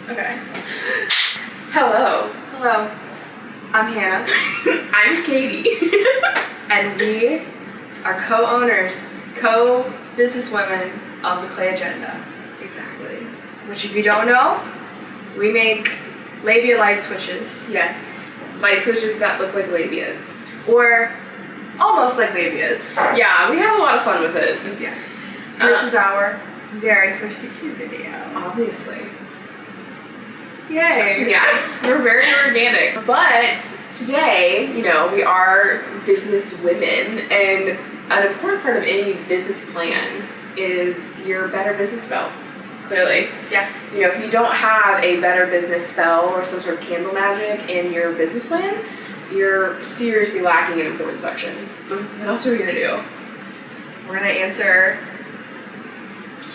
Okay. Hello. Hello. I'm Hannah. I'm Katie. And we are co-owners, co-businesswomen of the Clay Agenda. Exactly. Which, if you don't know, we make labia light switches. Yes. Light switches that look like labias. Or almost like labias. Yeah, we have a lot of fun with it. Yes. This is our very first YouTube video. Obviously. Yay. Yeah, we're very organic. But today, you know, we are business women, and an important part of any business plan is your better business spell. Clearly. Yes. You know, if you don't have a better business spell or some sort of candle magic in your business plan, you're seriously lacking an important section. What else are we gonna do? We're gonna answer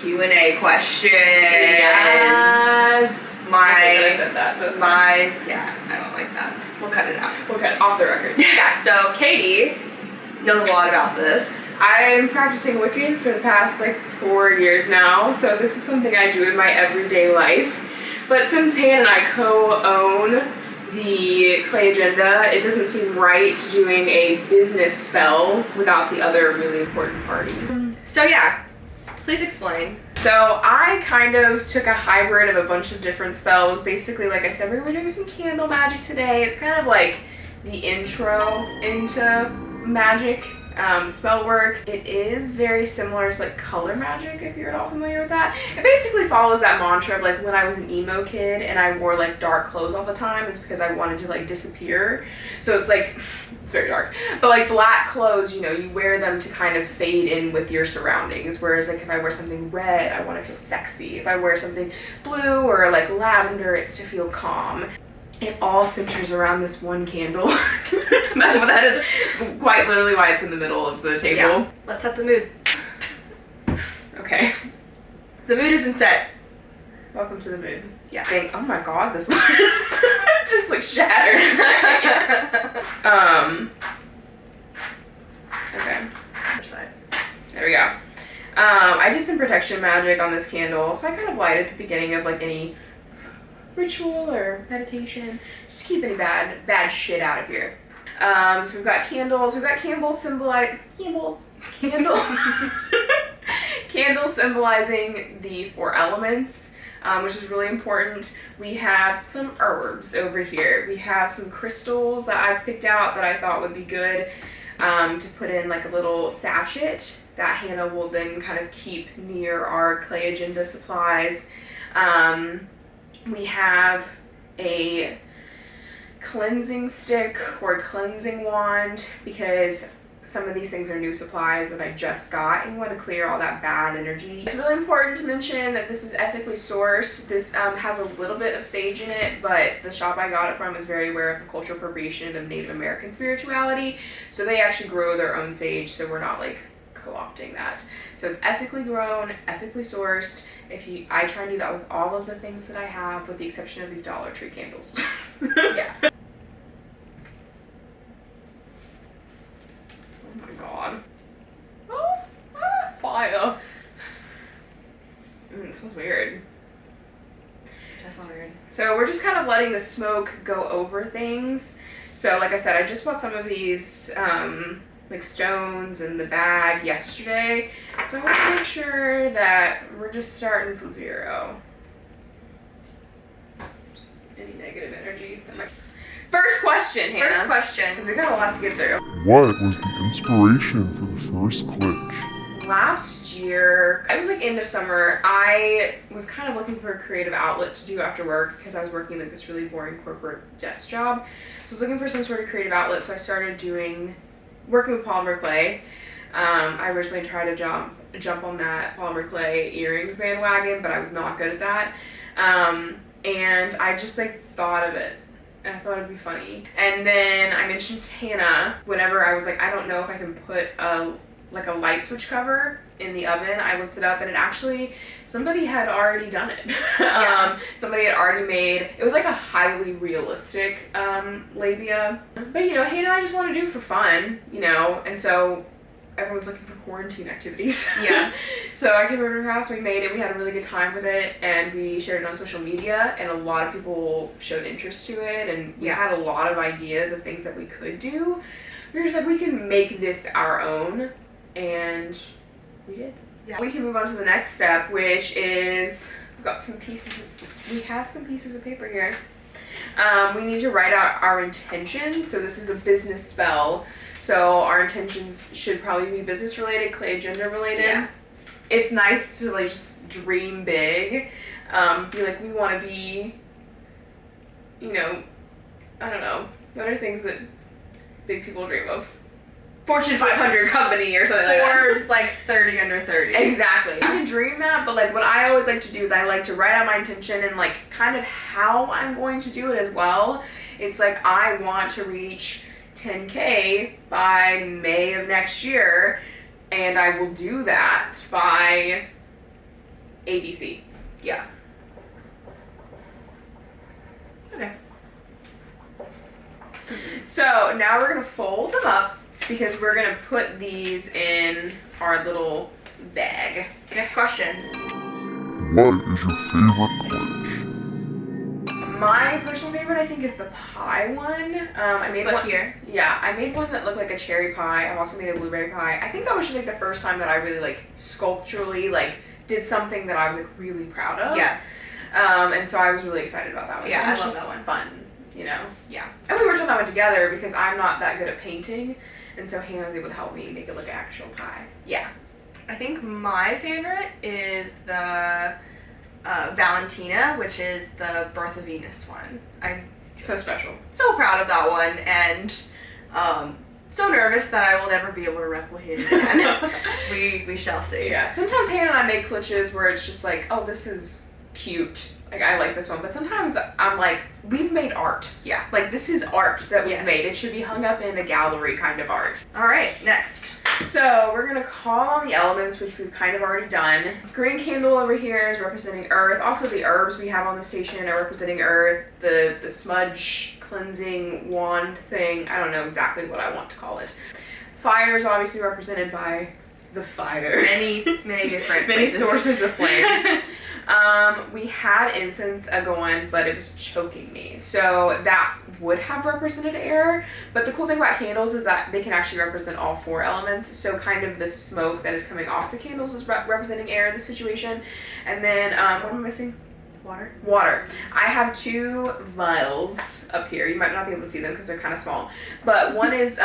Q&A questions. Yes. I said that. That's fine. Yeah, I don't like that. We'll cut it out. We'll cut it off the record. Yeah, so Katie knows a lot about this. I'm practicing Wiccan for the past like 4 years now, so this is something I do in my everyday life. But since Hannah and I co-own the Clay Agenda, it doesn't seem right doing a business spell without the other really important party. So yeah, please explain. So I kind of took a hybrid of a bunch of different spells. Basically, like I said, we're doing some candle magic today. It's kind of like the intro into magic spell work. It is very similar to like color magic, if you're at all familiar with that. It basically follows that mantra of like when I was an emo kid and I wore like dark clothes all the time, it's because I wanted to like disappear. So it's like, it's very dark, but like black clothes, you know, you wear them to kind of fade in with your surroundings. Whereas like if I wear something red, I want to feel sexy. If I wear something blue or like lavender, it's to feel calm. It all centers around this one candle. that is quite literally why it's in the middle of the table. Yeah. Let's set the mood. Okay. The mood has been set. Welcome to the mood. Yeah. Oh my god, this just like shattered. Okay. Other side. There we go. I did some protection magic on this candle, so I kind of light at the beginning of like any ritual or meditation, just to keep any bad shit out of here. So we've got candles. We've got candles symbolizing the 4 elements, which is really important. We have some herbs over here. We have some crystals that I've picked out that I thought would be good to put in like a little sachet that Hannah will then kind of keep near our Clay Agenda supplies. We have a cleansing stick or cleansing wand because some of these things are new supplies that I just got and you want to clear all that bad energy. It's really important to mention that this is ethically sourced. This has a little bit of sage in it, but the shop I got it from is very aware of the cultural appropriation of Native American spirituality, so they actually grow their own sage, so we're not like co-opting that. So it's ethically grown, ethically sourced. I try and do that with all of the things that I have, with the exception of these Dollar Tree candles. Yeah. Oh my god. Oh, fire. It smells weird. It does smell weird. So we're just kind of letting the smoke go over things. So like I said, I just bought some of these like stones in the bag yesterday, so I want to make sure that we're just starting from 0. Just any negative energy. First question, Hannah. First question. Because we got a lot to get through. What was the inspiration for the first glitch? Last year, it was like end of summer, I was kind of looking for a creative outlet to do after work because I was working like this really boring corporate desk job. So I was looking for some sort of creative outlet, so I started working with polymer clay. I originally tried to jump on that polymer clay earrings bandwagon, but I was not good at that. And I just like thought of it. I thought it'd be funny. And then I mentioned to Hannah whenever I was like, I don't know if I can put a light switch cover in the oven. I looked it up and it actually, somebody had already done it. Yeah. Somebody had already made, it was like a highly realistic labia. But you know, Hannah and I just want to do it for fun, you know, and so everyone's looking for quarantine activities. Yeah. So I came over to her house, we made it, we had a really good time with it, and we shared it on social media, and a lot of people showed interest to it, and we had a lot of ideas of things that we could do. We were just like, we can make this our own, and we did. Yeah. We can move on to the next step, which is, we have some pieces of paper here. We need to write out our intentions. So this is a business spell. So our intentions should probably be business related, clay agenda related. Yeah. It's nice to like just dream big. Be like, we want to be, you know, I don't know, what are things that big people dream of? Fortune 500 company or something like that. Forbes, like 30 under 30. Exactly. You can dream that, but like what I always like to do is I like to write out my intention and like kind of how I'm going to do it as well. It's like I want to reach 10K by May of next year, and I will do that by ABC. Yeah. Okay. So now we're gonna fold them up because we're gonna put these in our little bag. Next question. What is your favorite glitch? My personal favorite, I think, is the pie one. I made one here. Yeah, I made one that looked like a cherry pie. I've also made a blueberry pie. I think that was just like the first time that I really like sculpturally like did something that I was like really proud of. Yeah. And so I was really excited about that one. Yeah, I love that one. Fun, you know. Yeah. And we worked on that one together because I'm not that good at painting, and so Hannah was able to help me make it look like actual pie. Yeah. I think my favorite is the Valentina, which is the Birth of Venus one. I'm So special. so proud of that one, and so nervous that I will never be able to replicate it again. we shall see. Yeah. Sometimes Hannah and I make glitches where it's just like, oh, this is cute. Like, I like this one. But sometimes I'm like, we've made art. Yeah. Like, this is art that we've made. It should be hung up in a gallery kind of art. All right, next. So we're going to call on the elements, which we've kind of already done. Green candle over here is representing earth. Also, the herbs we have on the station are representing earth. The smudge cleansing wand thing, I don't know exactly what I want to call it. Fire is obviously represented by the fire. Many different Many places. sources of flame. We had incense going, but it was choking me. So that would have represented air. But the cool thing about candles is that they can actually represent all four elements. So kind of the smoke that is coming off the candles is representing air in the situation. And then, what am I missing? Water. Water. I have two vials up here. You might not be able to see them because they're kind of small. But one is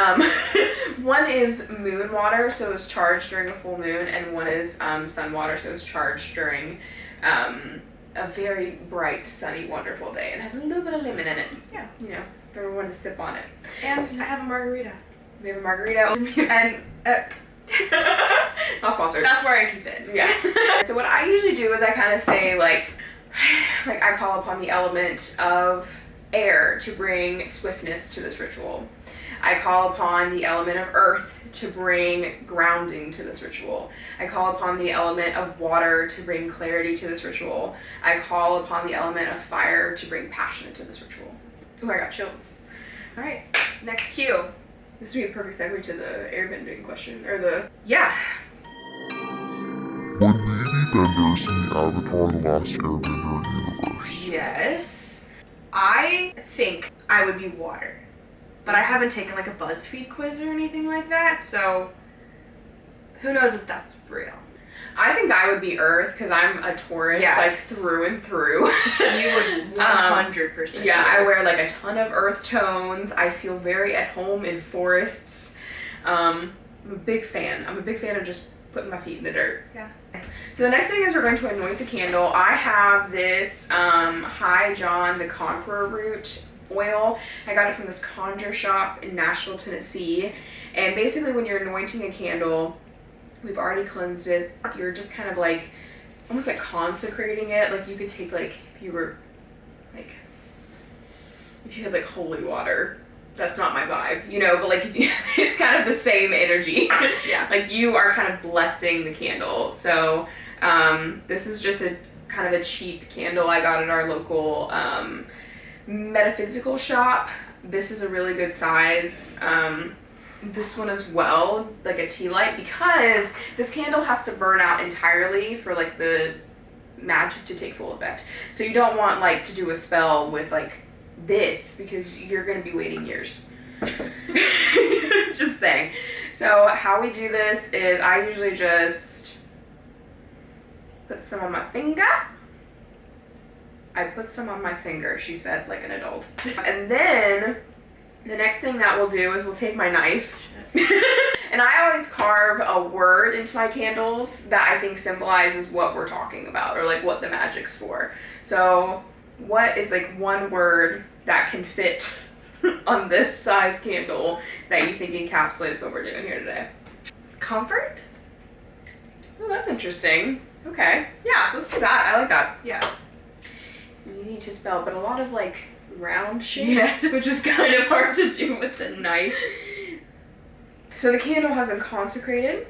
one is moon water, so it's charged during a full moon, and one is sun water, so it's charged during a very bright, sunny, wonderful day. And has a little bit of lemon in it. Yeah. You know, for everyone to sip on it. And I have a margarita. We have a margarita. And not sponsored. that's where I keep it. Yeah. So what I usually do is I kind of say like I call upon the element of air to bring swiftness to this ritual. I call upon the element of earth to bring grounding to this ritual. I call upon the element of water to bring clarity to this ritual. I call upon the element of fire to bring passion to this ritual. Oh, I got chills. All right, next cue. This would be a perfect segue to the airbending question, or the... Yeah. Would we be benders in the Avatar The Last Airbender universe? Yes. I think I would be water. But I haven't taken like a BuzzFeed quiz or anything like that, so who knows if that's real. I think I would be earth because I'm a Taurus, like through and through. You would 100%. Yeah, I wear like a ton of earth tones. I feel very at home in forests. I'm a big fan. I'm a big fan of just putting my feet in the dirt. Yeah. So the next thing is we're going to anoint the candle. I have this High John the Conqueror root oil. I got it from this Conjure Shop in Nashville, Tennessee. And basically when you're anointing a candle, we've already cleansed it. You're just kind of like, almost like consecrating it. Like you could take like, if you were like, if you had like holy water, that's not my vibe, you know, but like it's kind of the same energy. Yeah. Like you are kind of blessing the candle. So this is just a kind of a cheap candle I got at our local Metaphysical shop. This is a really good size. this one as well, like a tea light, because this candle has to burn out entirely for like the magic to take full effect. So you don't want like to do a spell with like this, because you're going to be waiting years. Just saying. So how we do this is I usually just put some on my finger. I put some on my finger, she said, like an adult. And then the next thing that we'll do is we'll take my knife. And I always carve a word into my candles that I think symbolizes what we're talking about, or like what the magic's for. So what is like one word that can fit on this size candle that you think encapsulates what we're doing here today? Comfort? Oh, that's interesting. Okay. Yeah, let's do that. I like that. Yeah. Easy to spell, but a lot of like round shapes, which is kind of hard to do with the knife. So the candle has been consecrated.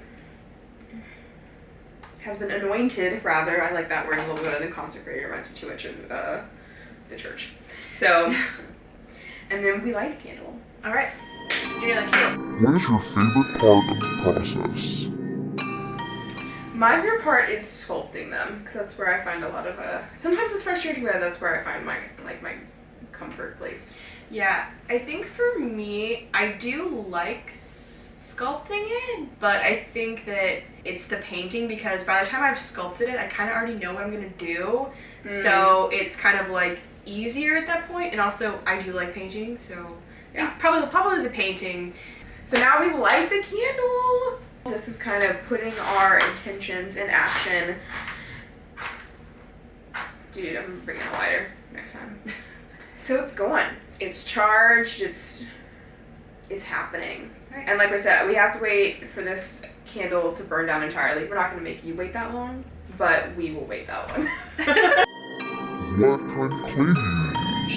Has been anointed, rather. I like that word a little better than consecrated. It reminds me too much of the church. So, and then we light the candle. All right. Do you like candle? What is your favorite part of the process? My favorite part is sculpting them, because that's where I find a lot of sometimes it's frustrating, but that's where I find my comfort place. Yeah, I think for me, I do like sculpting it, but I think that it's the painting, because by the time I've sculpted it, I kind of already know what I'm gonna do. So it's kind of like easier at that point, and also I do like painting, so yeah, probably the painting. So now we light the candle. This is kind of putting our intentions in action. Dude, I'm bringing a lighter next time. So it's going. It's charged. It's happening. Right. And like I said, we have to wait for this candle to burn down entirely. We're not going to make you wait that long, but we will wait that long. What kind of clay do you use?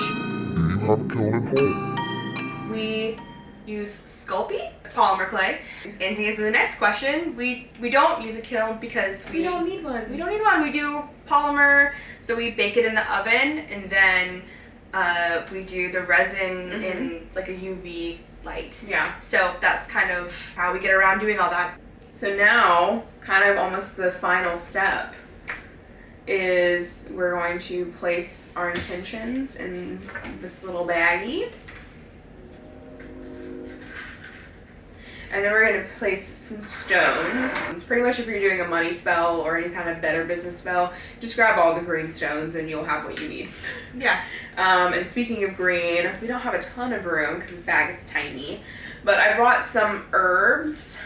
Do you have a kiln at home? We use Sculpey, polymer clay. And to answer the next question, we don't use a kiln because We don't need one. We don't need one. We do polymer, so we bake it in the oven, and then we do the resin in like a UV light. Yeah. So that's kind of how we get around doing all that. So now, kind of almost the final step is we're going to place our intentions in this little baggie. And then we're going to place some stones. It's pretty much if you're doing a money spell or any kind of better business spell, just grab all the green stones and you'll have what you need. Yeah. And speaking of green, we don't have a ton of room because this bag is tiny, but I brought some herbs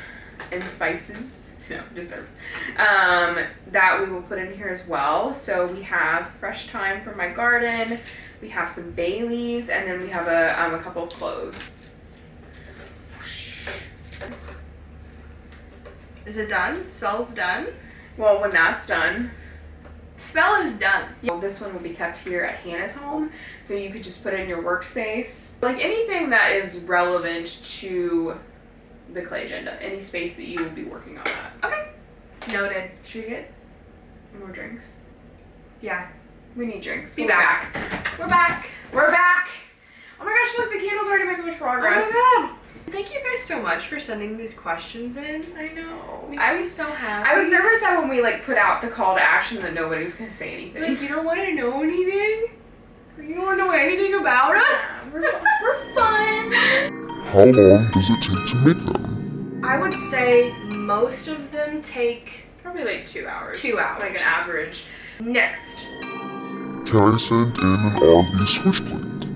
and spices. No, just herbs. That we will put in here as well. So we have fresh thyme from my garden, we have some bay leaves, and then we have a couple of cloves. Is it done? Spell is done? Well, when that's done, Spell is done. well, this one will be kept here at Hannah's home, so you could just put it in your workspace. Like anything that is relevant to the clay agenda, any space that you will be working on that. Okay. Noted. Should we get more drinks? Yeah. We need drinks. Be We're back. We're back. We're back! Oh my gosh, look, the candles already made so much progress. Oh my god. Thank you guys so much for sending these questions in. I know. I was so happy. I was nervous that when we like put out the call to action that nobody was gonna say anything. Like, you don't want to know anything? You don't want to know anything about us? We're fun. How long does it take to make them? I would say most of them take Probably like 2 hours. 2 hours. Like an average. next. Can I send in an RV switchblade?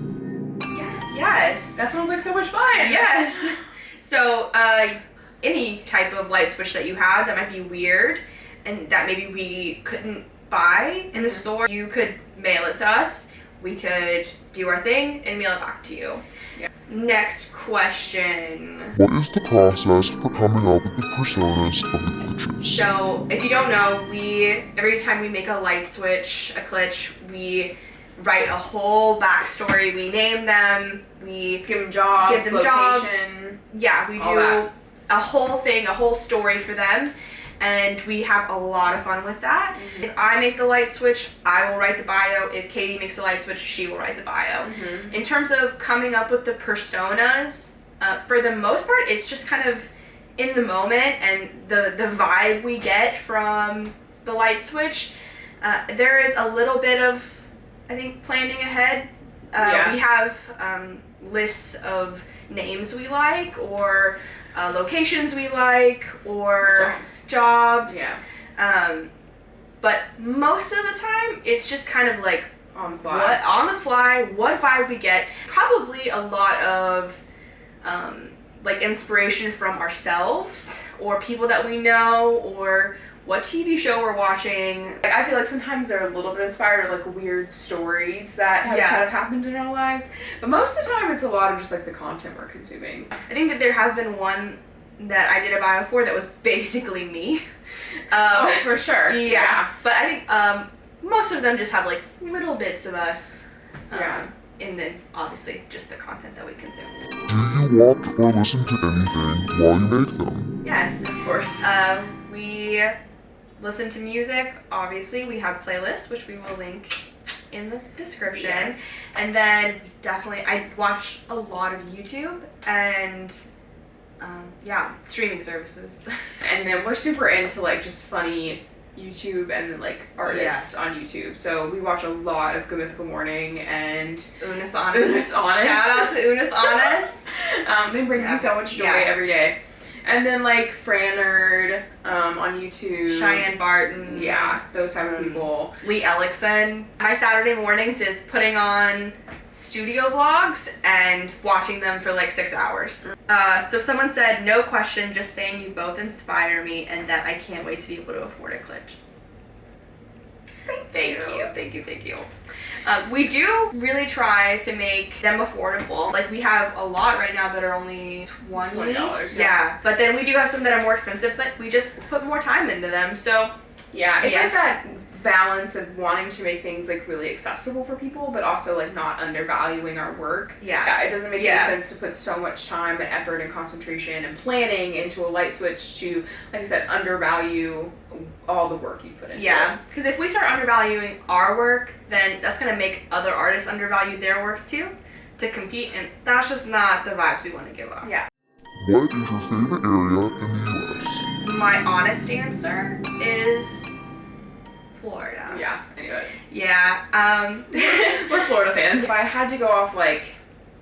Yes. That sounds like so much fun. Yes. So, any type of light switch that you have that might be weird and that maybe we couldn't buy in the store, you could mail it to us. We could do our thing and mail it back to you. Yeah. Next question. What is the process for coming up with the personas of the glitches? So, if you don't know, every time we make a light switch, a glitch, we write a whole backstory. We name them. We Give them jobs, give them jobs. location. Yeah, we all do that. a whole thing, a whole story for them, and we have a lot of fun with that. If I make the light switch, I will write the bio. If Katie makes the light switch, she will write the bio. In terms of coming up with the personas, For the most part, it's just kind of in the moment and the vibe we get from the light switch. There is a little bit of, I think, planning ahead. We have lists of names we like, or locations we like, or jobs. Yeah. But most of the time, it's just kind of like on the fly, what vibe we get. Probably a lot of like inspiration from ourselves, or people that we know, or what TV show we're watching. I feel like sometimes they're a little bit inspired of like weird stories that have kind of happened in our lives, but most of the time it's a lot of just like the content we're consuming. I think that there has been one that I did a bio for that was basically me. For sure. Yeah. But I think most of them just have like little bits of us. And then obviously just the content that we consume. Do you watch or listen to anything while you make them? Yes, of course. We listen to music, obviously. We have playlists, which we will link in the description. Yes. And then definitely, I watch a lot of YouTube and streaming services. And then we're super into like just funny YouTube and then like artists on YouTube. So we watch a lot of Good Mythical Morning and Unus Annus. Shout out to Unus Annus. They bring me so much joy every day. And then like Frannerd on YouTube. Cheyenne, Barton. Yeah, those type of people. Leigh Ellexson. My Saturday mornings is putting on studio vlogs and watching them for like 6 hours. So someone said, no question, just saying you both inspire me and that I can't wait to be able to afford a glitch. Thank you. We do really try to make them affordable. Like we have a lot right now that are only $20. Yeah, but then we do have some that are more expensive, but we just put more time into them. So yeah, it's like that balance of wanting to make things like really accessible for people, but also like not undervaluing our work. Yeah, it doesn't make any sense to put so much time and effort and concentration and planning into a light switch to, like I said, undervalue all the work you put into it. Yeah, because if we start undervaluing our work, then that's going to make other artists undervalue their work too, to compete, and that's just not the vibes we want to give off. Yeah. What is your favorite area in the US? My honest answer is Florida. Yeah, anyway. Yeah, we're Florida fans. If I had to go off like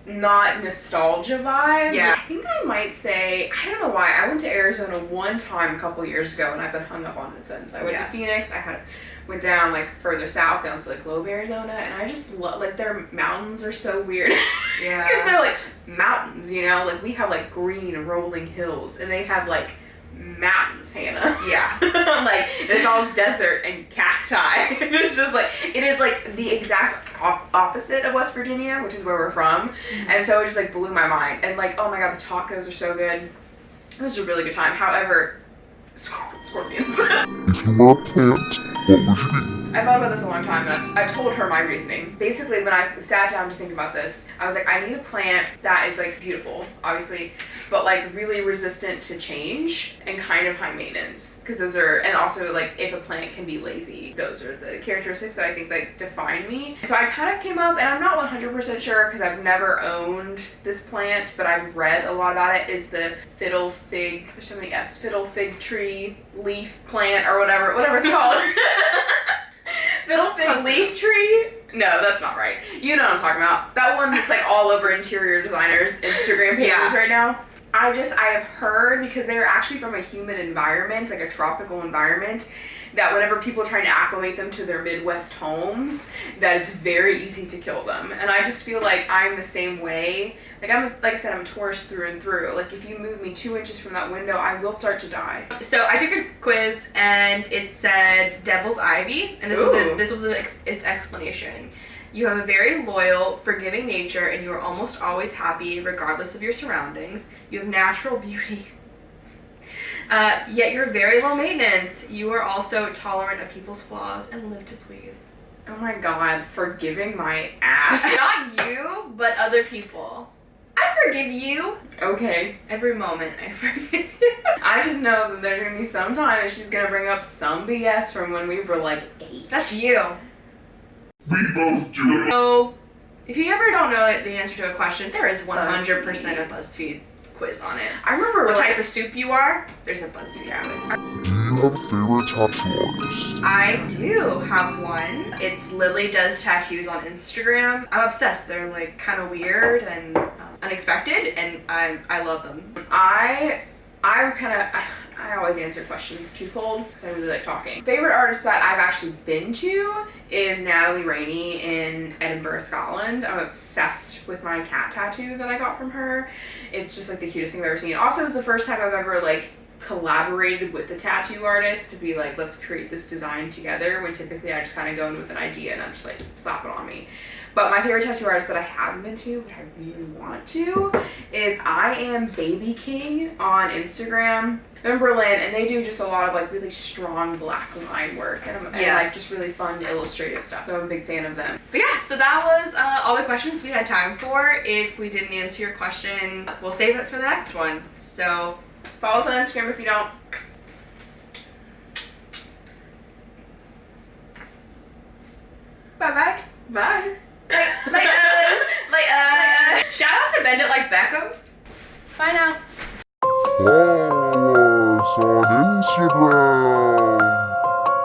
not nostalgia vibes, I think I might say, I don't know why, I went to Arizona one time a couple years ago and I've been hung up on it since. I went to Phoenix, went down like further south down to like Globe, Arizona, and I just love, like their mountains are so weird. Yeah. Because they're like mountains, you know? Like we have like green rolling hills and they have like mountains, Hannah. Yeah. Like it's all desert and cacti. It's just like, it is like the exact opposite of West Virginia, which is where we're from. Mm-hmm. And so it just like blew my mind. And like, oh my god, the tacos are so good. It was a really good time. However, scorpions. If you were a plant, what would you be? I thought about this a long time, and I've told her my reasoning. Basically, when I sat down to think about this, I was like, I need a plant that is like beautiful, obviously, but like really resistant to change and kind of high maintenance. Because those are, and also like if a plant can be lazy, those are the characteristics that I think like define me. So I kind of came up, and I'm not 100% sure because I've never owned this plant, but I've read a lot about it, is the fiddle fig, there's so many F's, fiddle fig tree leaf plant or whatever it's called. Fiddle fig leaf tree? No, that's not right. You know what I'm talking about. That one that's like all over interior designers' Instagram pages right now. I have heard, because they're actually from a humid environment, like a tropical environment, that whenever people are trying to acclimate them to their Midwest homes, that it's very easy to kill them. And I just feel like I'm the same way. Like like I said, I'm a Taurus through and through. Like if you move me 2 inches from that window, I will start to die. So I took a quiz and it said Devil's Ivy, and this was its explanation. You have a very loyal, forgiving nature, and you are almost always happy regardless of your surroundings. You have natural beauty. Yet you're very low maintenance. You are also tolerant of people's flaws and live to please. Oh my god, forgiving my ass. Not you, but other people. I forgive you. Okay. Every moment I forgive you. I just know that there's gonna be some time and she's gonna bring up some BS from when we were like 8. That's you. We both do it. So, if you ever don't know the answer to a question, there is 100% a BuzzFeed quiz on it. I remember What type of soup you are? There's a BuzzFeed quiz. Do you have a favorite tattoo artist? I do have one. It's Lilydoestattoos on Instagram. I'm obsessed. They're like kind of weird and unexpected, and I love them. I always answer questions twofold because I really like talking. Favorite artist that I've actually been to is Natalia Rainy in Edinburgh, Scotland. I'm obsessed with my cat tattoo that I got from her. It's just like the cutest thing I've ever seen. Also, it's the first time I've ever like collaborated with the tattoo artist to be like, let's create this design together, when typically I just kind of go in with an idea and I'm just like, slap it on me. But my favorite tattoo artist that I haven't been to, but I really want to, is Iambabyking on Instagram. They're in Berlin, and they do just a lot of like really strong black line work and like just really fun illustrative stuff. So I'm a big fan of them. But yeah, so that was all the questions we had time for. If we didn't answer your question, we'll save it for the next one. So follow us on Instagram if you don't. Bye-bye. Bye. Like us. Shout out to Bend It Like Beckham. Bye now. Follow us on Instagram.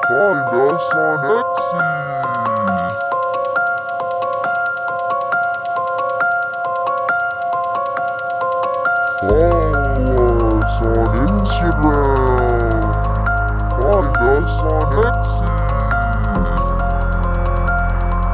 Find us on Etsy. Follow us on Instagram. Find us on Etsy.